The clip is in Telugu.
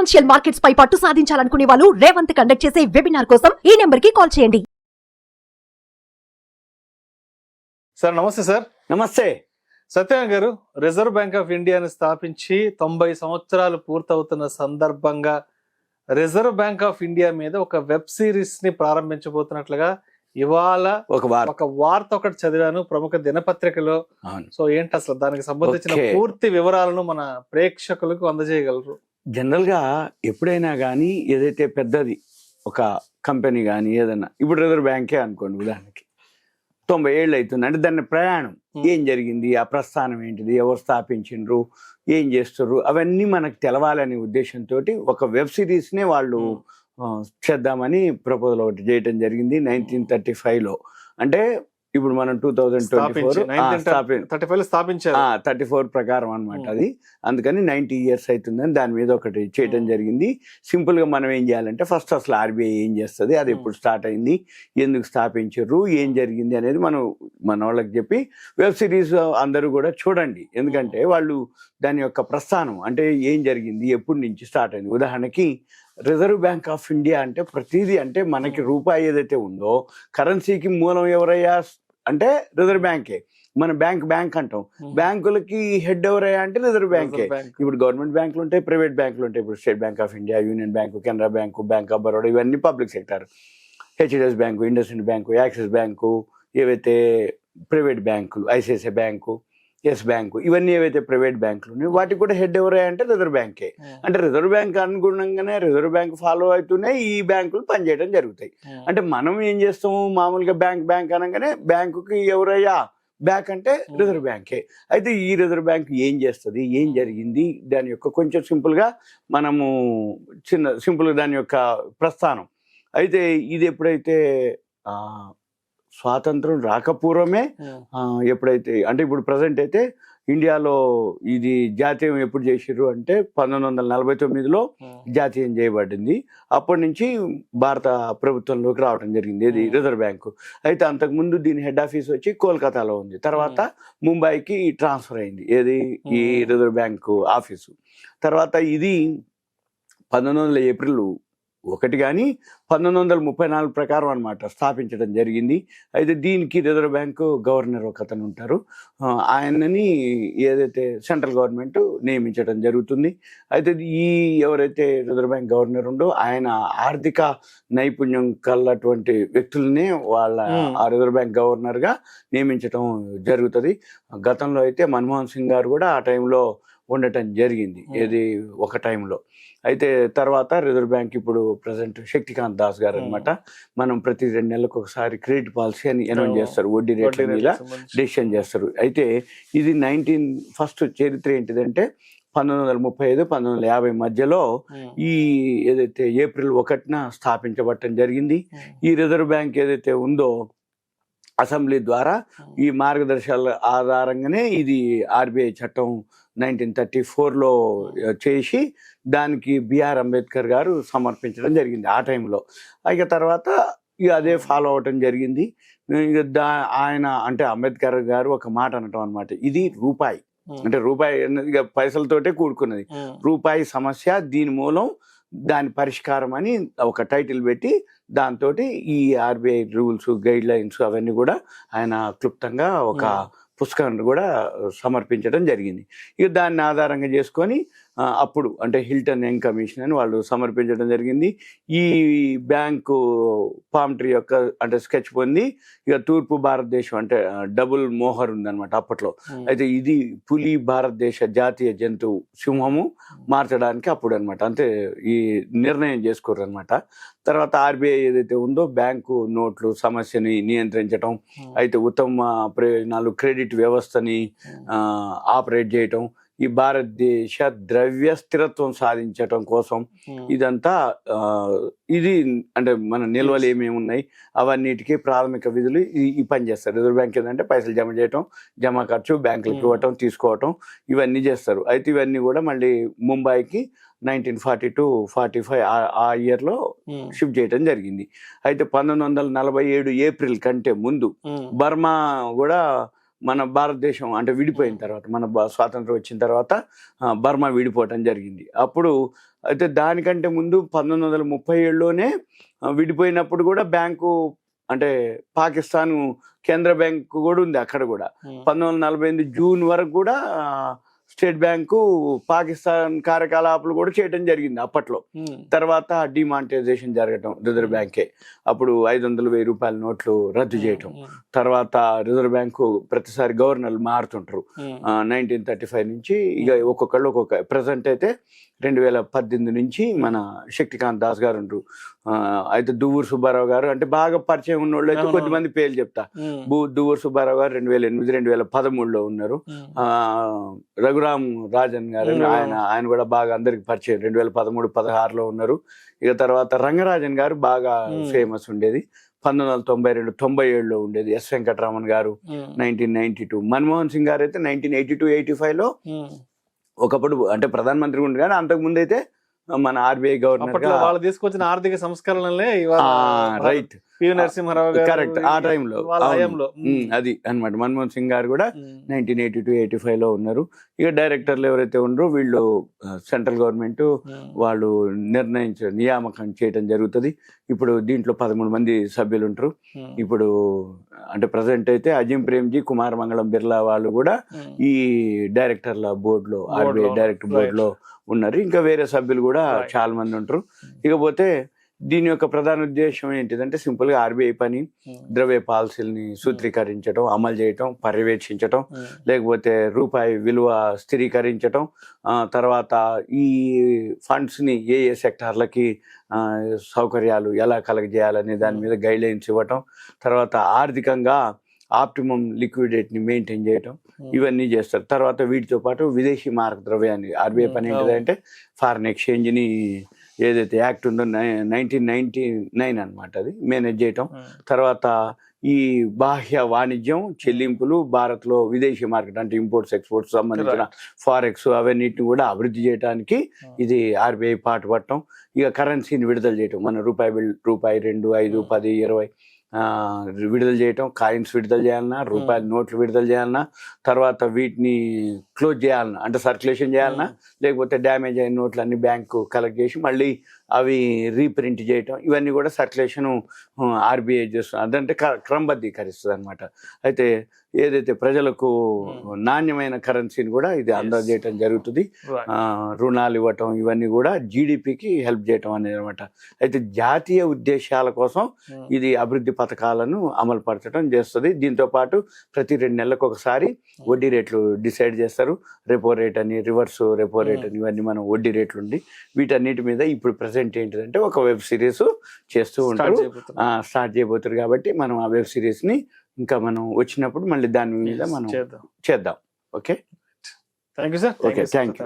ఫైనాన్షియల్ మార్కెట్స్ పై పట్టు సాధించాలనుకునే వాళ్ళు రేవంత్ కండక్ట్ చేసే వెబినార్ కోసం ఈ నెంబర్ కి కాల్ చేయండి. సార్ నమస్తే సార్. నమస్తే సత్యనారాయణ గారు, రిజర్వ్ బ్యాంక్ ఆఫ్ ఇండియాని స్థాపించి 90 సంవత్సరాలు పూర్తవుతున్న సందర్భంగా రిజర్వ్ బ్యాంక్ ఆఫ్ ఇండియా మీద ఒక వెబ్ సిరీస్ ని ప్రారంభించబోతున్నట్లుగా ఇవాళ ఒక వార్త ఒకటి చదివాను ప్రముఖ దినపత్రికలో. సో ఏంటి అసలు దానికి సంబంధించిన పూర్తి వివరాలను మన ప్రేక్షకులకు అందజేయగలరు? జనరల్ గా ఎప్పుడైనా కానీ ఏదైతే పెద్దది ఒక కంపెనీ కానీ ఏదైనా, ఇప్పుడు రిజర్వ్ బ్యాంకే అనుకోండి ఉదాహరణకి, 90 ఏళ్ళు అవుతుంది అంటే దాని ప్రయాణం ఏం జరిగింది, ఆ ప్రస్థానం ఏంటిది, ఎవరు స్థాపించిండ్రు, ఏం చేస్తుర్రు, అవన్నీ మనకు తెలవాలనే ఉద్దేశంతో ఒక వెబ్ సిరీస్ నే వాళ్ళు చేద్దామని ప్రపోజల్ ఒకటి చేయటం జరిగింది 1935లో. అంటే ఇప్పుడు మనం 2024 స్థాపించారు, 34 ప్రకారం అనమాట అది. అందుకని 90 ఇయర్స్ అవుతుందని దాని మీద ఒకటి చేయడం జరిగింది. సింపుల్ గా మనం ఏం చేయాలంటే ఫస్ట్ అసలు ఆర్బీఐ ఏం చేస్తుంది, అది ఎప్పుడు స్టార్ట్ అయింది, ఎందుకు స్థాపించారు, ఏం జరిగింది అనేది మనం మన వాళ్ళకి చెప్పి వెబ్ సిరీస్ అందరూ కూడా చూడండి. ఎందుకంటే వాళ్ళు దాని యొక్క ప్రస్థానం అంటే ఏం జరిగింది, ఎప్పటి నుంచి స్టార్ట్ అయింది. ఉదాహరణకి రిజర్వ్ బ్యాంక్ ఆఫ్ ఇండియా అంటే ప్రతిదీ, అంటే మనకి రూపాయి ఏదైతే ఉందో కరెన్సీకి మూలం ఎవరయ్యా అంటే రిజర్వ్ బ్యాంకే. మన బ్యాంక్ అంటాం, బ్యాంకులకి హెడ్ ఎవరయ్యా అంటే రిజర్వ్ బ్యాంకే. ఇప్పుడు గవర్నమెంట్ బ్యాంకులు ఉంటాయి, ప్రైవేట్ బ్యాంకులు ఉంటాయి. ఇప్పుడు state bank of India, union bank, Canara bank, bank of Baroda, ఇవన్నీ public sector. HDFC bank, IndusInd bank, Axis bank, ఏవైతే ప్రైవేట్ బ్యాంకులు, ఐసిఐసిఐ బ్యాంకు, ఎస్ బ్యాంకు, ఇవన్నీ ఏవైతే ప్రైవేట్ బ్యాంకులు ఉన్నాయి వాటికి కూడా హెడ్ ఎవరయ్యా అంటే రిజర్వ్ బ్యాంకే. అంటే రిజర్వ్ బ్యాంక్ అనుగుణంగానే రిజర్వ్ బ్యాంక్ ఫాలో అవుతూనే ఈ బ్యాంకులు పనిచేయడం జరుగుతాయి. అంటే మనం ఏం చేస్తాము, మామూలుగా బ్యాంక్ అనగానే బ్యాంకుకి ఎవరయ్యా బ్యాంక్ అంటే రిజర్వ్ బ్యాంకే. అయితే ఈ రిజర్వ్ బ్యాంక్ ఏం చేస్తుంది, ఏం జరిగింది, దాని యొక్క కొంచెం సింపుల్గా మనము సింపుల్గా దాని యొక్క ప్రస్థానం. అయితే ఇది ఎప్పుడైతే స్వాతంత్రం రాకపూర్వమే ఎప్పుడైతే అంటే ఇప్పుడు ప్రజెంట్ అయితే ఇండియాలో ఇది జాతీయం ఎప్పుడు చేసిర్రు అంటే 1949లో జాతీయం చేయబడింది. అప్పటి నుంచి భారత ప్రభుత్వంలోకి రావడం జరిగింది ఇది రిజర్వ్ బ్యాంకు. అయితే అంతకుముందు దీని హెడ్ ఆఫీస్ వచ్చి కోల్కతాలో ఉంది, తర్వాత ముంబైకి ట్రాన్స్ఫర్ అయింది ఏది ఈ రిజర్వ్ బ్యాంకు ఆఫీసు. తర్వాత ఇది 1900 ఏప్రిల్ 1 కానీ 1934 ప్రకారం అనమాట స్థాపించడం జరిగింది. అయితే దీనికి రిజర్వ్ బ్యాంకు గవర్నర్ ఒక అతను ఉంటారు, ఆయనని ఏదైతే సెంట్రల్ గవర్నమెంట్ నియమించడం జరుగుతుంది. అయితే ఈ ఎవరైతే రిజర్వ్ బ్యాంక్ గవర్నర్ ఉండో ఆయన ఆర్థిక నైపుణ్యం కలటువంటి వ్యక్తులనే వాళ్ళ ఆ రిజర్వ్ బ్యాంక్ గవర్నర్గా నియమించడం జరుగుతుంది. గతంలో అయితే మన్మోహన్ సింగ్ గారు కూడా ఆ టైంలో ఉండటం జరిగింది ఏది ఒక టైంలో. అయితే తర్వాత రిజర్వ్ బ్యాంక్ ఇప్పుడు ప్రజెంట్ శక్తికాంత్ దాస్ గారు అనమాట. మనం ప్రతి 2 నెలలకు ఒకసారి క్రెడిట్ పాలసీ అని అనౌన్స్ చేస్తారు, వడ్డీ రేట్ల మీద డెసిషన్ చేస్తారు. అయితే ఇది ఫస్ట్ చరిత్ర ఏంటిదంటే 1935 1950 మధ్యలో ఈ ఏదైతే ఏప్రిల్ 1న స్థాపించబడటం జరిగింది. ఈ రిజర్వ్ బ్యాంక్ ఏదైతే ఉందో అసెంబ్లీ ద్వారా ఈ మార్గదర్శకాల ఆధారంగానే ఇది ఆర్బీఐ చట్టం 1934లో చేసి దానికి బిఆర్ అంబేద్కర్ గారు సమర్పించడం జరిగింది ఆ టైంలో. ఇక తర్వాత ఇక అదే ఫాలో అవటం జరిగింది. ఇక ఆయన అంటే అంబేద్కర్ గారు ఒక మాట అనటం అనమాట, ఇది రూపాయి అంటే రూపాయి అన్నది ఇక పైసలతోటే కూడుకున్నది, రూపాయి సమస్య దీని మూలం దాని పరిష్కారం అని ఒక టైటిల్ పెట్టి దాంతో ఈ ఆర్బీఐ రూల్స్ గైడ్ లైన్స్ అవన్నీ కూడా ఆయన క్లుప్తంగా ఒక పుస్తకాన్ని కూడా సమర్పించడం జరిగింది. ఇక దాన్ని ఆధారంగా చేసుకొని అప్పుడు అంటే హిల్టన్ యంగ్ కమిషన్ అని వాళ్ళు సమర్పించడం జరిగింది. ఈ బ్యాంకు పామ్ ట్రీ యొక్క అంటే స్కెచ్ పొంది ఇక తూర్పు భారతదేశం అంటే డబుల్ మోహర్ ఉందన్నమాట అప్పట్లో. అయితే ఇది పులి భారతదేశ జాతీయ జంతువు సింహము మార్చడానికి అప్పుడు అనమాట అంటే ఈ నిర్ణయం చేసుకోరు అనమాట. తర్వాత ఆర్బీఐ ఏదైతే ఉందో బ్యాంకు నోట్లు సమస్యని నియంత్రించడం, అయితే ఉత్తమ ప్రయోజనాలు క్రెడిట్ వ్యవస్థని ఆపరేట్ చేయటం, ఈ భారతదేశ ద్రవ్య స్థిరత్వం సాధించటం కోసం ఇదంతా ఇది అంటే మన నిల్వలు ఏమేమి ఉన్నాయి అవన్నిటికీ ప్రాథమిక విధులు ఈ పని చేస్తారు. రిజర్వ్ బ్యాంక్ ఏంటంటే పైసలు జమ చేయటం, జమ ఖర్చు, బ్యాంకులకు ఇవ్వటం, తీసుకోవటం ఇవన్నీ చేస్తారు. అయితే ఇవన్నీ కూడా మళ్ళీ ముంబైకి 1942-45 ఆ ఇయర్లో షిఫ్ట్ చేయడం జరిగింది. అయితే 1947 ఏప్రిల్ కంటే ముందు బర్మా కూడా మన భారతదేశం అంటే విడిపోయిన తర్వాత మన స్వాతంత్రం వచ్చిన తర్వాత బర్మా విడిపోవటం జరిగింది. అప్పుడు అయితే దానికంటే ముందు 1937లోనే విడిపోయినప్పుడు కూడా బ్యాంకు అంటే పాకిస్తాన్ కేంద్ర బ్యాంకు కూడా ఉంది అక్కడ కూడా. 1948 జూన్ వరకు కూడా స్టేట్ బ్యాంకు పాకిస్తాన్ కార్యకలాపాలు కూడా చేయడం జరిగింది అప్పట్లో. తర్వాత డిమానిటైజేషన్ జరగటం రిజర్వ్ బ్యాంకే, అప్పుడు 500,000 రూపాయల నోట్లు రద్దు చేయటం. తర్వాత రిజర్వ్ బ్యాంకు ప్రతిసారి గవర్నర్లు మారుతుంటారు 1935 నుంచి. ఇక ఒక్కొక్కళ్ళు ఒక్కొక్క ప్రజెంట్ అయితే 2018 నుంచి మన శక్తికాంత్ దాస్ గారు ఉంటారు. అయితే దువ్వూరు సుబ్బారావు గారు అంటే బాగా పరిచయం ఉన్న వాళ్ళు అయితే కొద్దిమంది పేర్లు చెప్తా. దువ్వూరు సుబ్బారావు గారు 2008, 2013లో ఉన్నారు. రఘురామ్ రాజన్ గారు ఆయన కూడా బాగా అందరికి పరిచయం 2013, 2016లో ఉన్నారు. ఇక తర్వాత రంగరాజన్ గారు బాగా ఫేమస్ ఉండేది 1992, 97లో ఉండేది. ఎస్ వెంకటరామన్ గారు 1992. మన్మోహన్ సింగ్ గారు అయితే 1982, 85లో ఒకప్పుడు అంటే ప్రధానమంత్రి ఉండే, కానీ అంతకు ముందు అయితే మన ఆర్బీఐ గవర్నర్ వాళ్ళు తీసుకొచ్చిన ఆర్థిక సంస్కరణలే రైట్ పివి నరసింహారావు గారు కరెక్ట్ ఆ టైంలో అది అన్నమాట. మన్మోహన్ సింగ్ గారు కూడా 1982, 85లో ఉన్నారు. ఇక డైరెక్టర్లు ఎవరైతే ఉన్నారో వీళ్ళు సెంట్రల్ గవర్నమెంట్ వాళ్ళు నియామకం చేయడం జరుగుతుంది. ఇప్పుడు దీంట్లో 13 మంది సభ్యులు ఉంటారు. ఇప్పుడు అంటే ప్రజెంట్ అయితే అజిం ప్రేమ్జీ, కుమార్ మంగళం బిర్లా వాళ్ళు కూడా ఈ డైరెక్టర్ల బోర్డులో ఆర్బీఐ డైరెక్టర్ బోర్డులో ఉన్నారు. ఇంకా వేరే సభ్యులు కూడా చాలా మంది ఉంటారు. ఇకపోతే దీని యొక్క ప్రధాన ఉద్దేశం ఏంటిదంటే సింపుల్ గా ఆర్బీఐ పని ద్రవ్య పాలసీలని సూత్రీకరించడం, అమలు చేయటం, పర్యవేక్షించటం, లేకపోతే రూపాయి విలువ స్థిరీకరించటం, తర్వాత ఈ ఫండ్స్ ని ఏ సెక్టార్లకి సౌకర్యాలు ఎలా కలగజేయాలనే దాని మీద గైడ్ లైన్స్ ఇవ్వటం, తర్వాత ఆర్థికంగా ఆప్టిమం లిక్విడిటీని మెయింటైన్ చేయటం, ఇవన్నీ చేస్తారు. తర్వాత వీటితో పాటు విదేశీ మారక ద్రవ్యాన్ని ఆర్బీఐ పని ఏంటిదంటే ఫారిన్ ఎక్స్చేంజ్ని ఏదైతే యాక్ట్ ఉందో 1999 అనమాట అది మేనేజ్ చేయటం. తర్వాత ఈ బాహ్య వాణిజ్యం చెల్లింపులు భారత్లో విదేశీ మార్కెట్ అంటే ఇంపోర్ట్స్ ఎక్స్పోర్ట్స్ సంబంధించిన ఫారెక్స్ అవన్నిటిని కూడా అభివృద్ధి చేయడానికి ఇది ఆర్బీఐ పాటుపడటం. ఇక కరెన్సీని విడుదల చేయటం, మన రూపాయి 2, 5, 10, 20 విడుదల చేయటం, కాయిన్స్ విడుదల చేయాలన్నా, రూపాయల నోట్లు విడుదల చేయాలన్నా, తర్వాత వీటిని క్లోజ్ చేయాలన్నా అంటే సర్క్యులేషన్ చేయాలన్నా, లేకపోతే డ్యామేజ్ అయిన నోట్లు అన్ని బ్యాంకు కలెక్ట్ చేసి మళ్ళీ అవి రీప్రింట్ చేయటం, ఇవన్నీ కూడా సర్క్యులేషన్ ఆర్బీఐ చేస్తుంది. అదంటే క్రమబద్ధీకరిస్తుంది అనమాట. అయితే ఏదైతే ప్రజలకు నాణ్యమైన కరెన్సీని కూడా ఇది అందజేయటం జరుగుతుంది. రుణాలు ఇవ్వటం ఇవన్నీ కూడా జీడిపికి హెల్ప్ చేయటం అనేది అనమాట. అయితే జాతీయ ఉద్దేశాల కోసం ఇది అభివృద్ధి పథకాలను అమలు పరచడం చేస్తుంది. దీంతో పాటు ప్రతి 2 నెలలకు ఒకసారి వడ్డీ రేట్లు డిసైడ్ చేస్తారు. రెపో రేట్ అని, రివర్స్ రెపో రేట్ అని, ఇవన్నీ మనం వడ్డీ రేట్లు ఉండి వీటన్నిటి మీద ఇప్పుడు ప్రజెంట్ ఏంటిదంటే ఒక వెబ్ సిరీస్ చేస్తూ ఉంటారు, స్టార్ట్ చేయబోతారు. కాబట్టి మనం ఆ వెబ్ సిరీస్ ని ఇంకా మనం వచ్చినప్పుడు మళ్ళీ దాని మీద మనం చేద్దాం. Okay, thank you sir. Okay, thank you.